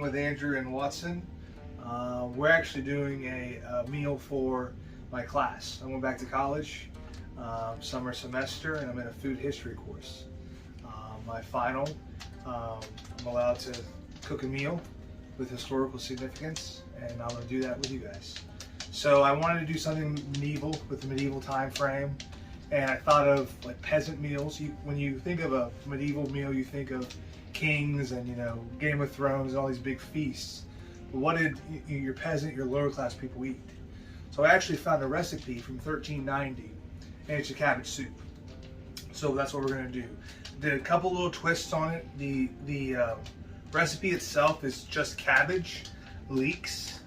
with Andrew and Watson. We're actually doing a meal for my class. I went back to college, summer semester, and I'm in a food history course. My final, I'm allowed to cook a meal with historical significance, and I'm going to do that with you guys. So I wanted to do something medieval with the medieval time frame, and I thought of like peasant meals. When you think of a medieval meal, you think of kings and Game of Thrones and all these big feasts. But what did your peasant, your lower class people eat? So I actually found a recipe from 1390, and it's a cabbage soup. So that's what we're going to do. Did a couple little twists on it. The recipe itself is just cabbage, leeks,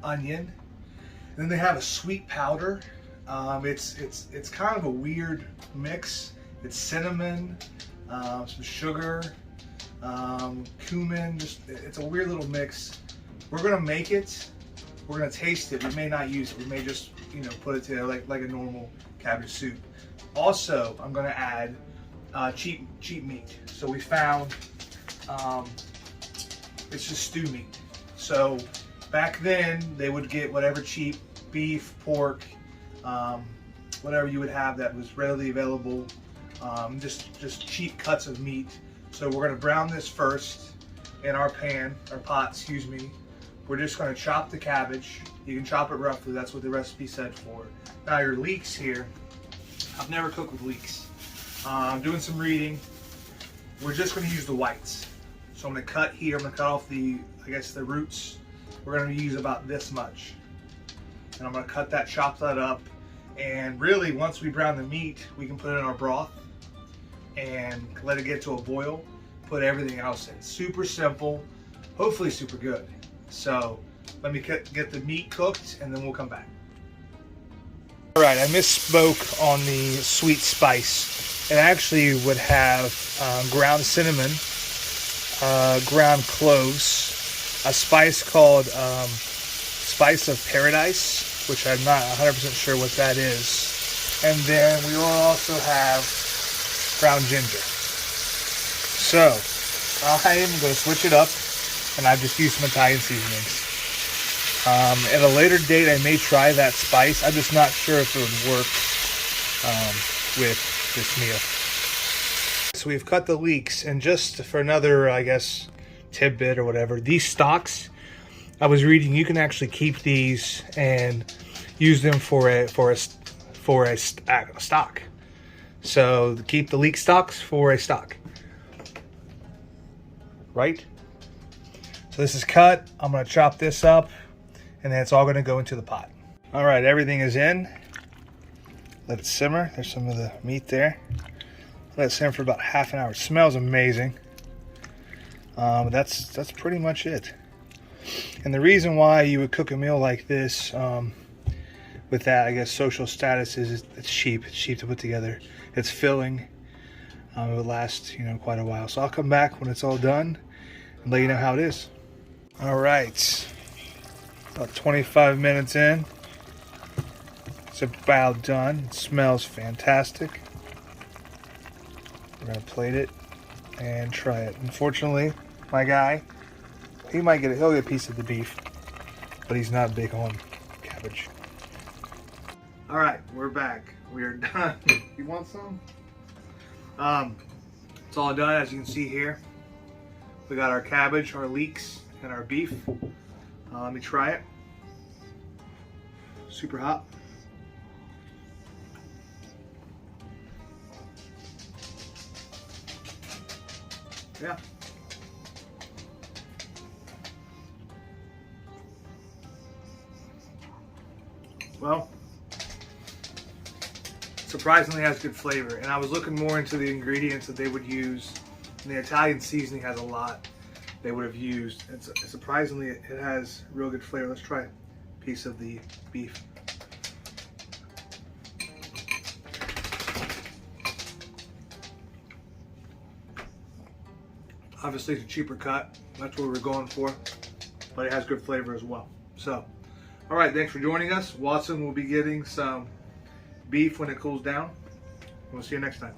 onion. Then they have a sweet powder. It's kind of a weird mix. It's cinnamon, some sugar, cumin. It's a weird little mix. We're gonna make it. We're gonna taste it. We may not use it. We may just put it together like a normal cabbage soup. Also, I'm gonna add cheap meat. So we found it's just stew meat. So back then they would get whatever cheap beef, pork, whatever you would have that was readily available. Just cheap cuts of meat. So we're gonna brown this first in our pot, excuse me. We're just gonna chop the cabbage. You can chop it roughly, that's what the recipe said for. Now your leeks here, I've never cooked with leeks. I'm doing some reading. We're just gonna use the whites. So I'm gonna cut here, I'm gonna cut off the roots. We're gonna use about this much. And I'm gonna chop that up. And really, once we brown the meat, we can put it in our broth and let it get to a boil. Put everything else in. Super simple, hopefully super good. So let me get the meat cooked and then we'll come back. All right, I misspoke on the sweet spice. It actually would have ground cinnamon, ground cloves, a spice called spice of paradise, which I'm not 100% sure what that is. And then we will also have ground ginger. So I am going to switch it up, and I've just used some Italian seasonings. At a later date, I may try that spice. I'm just not sure if it would work with this meal. So we've cut the leeks, and just for another, tidbit or whatever, these stalks, I was reading you can actually keep these and use them for a stock. So keep the leek stalks for a stock. Right? So this is cut. I'm going to chop this up, and then it's all going to go into the pot. All right, everything is in. Let it simmer. There's some of the meat there. Let it simmer for about half an hour. It smells amazing. That's pretty much it. And the reason why you would cook a meal like this with that, social status is it's cheap. It's cheap to put together. It's filling. It would last, quite a while. So I'll come back when it's all done and let you know how it is. All right. About 25 minutes in. It's about done. It smells fantastic. We're going to plate it and try it. Unfortunately, my guy, he'll get a piece of the beef, but he's not big on cabbage. All right, we're back. We are done. You want some? It's all done, as you can see here. We got our cabbage, our leeks, and our beef. Let me try it. Super hot. Yeah. Well, surprisingly has good flavor, and I was looking more into the ingredients that they would use, and the Italian seasoning has a lot they would have used, and surprisingly it has real good flavor. Let's try a piece of the beef. Obviously it's a cheaper cut, that's what we're going for, but it has good flavor as well. So all right, thanks for joining us. Watson will be getting some beef when it cools down. We'll see you next time.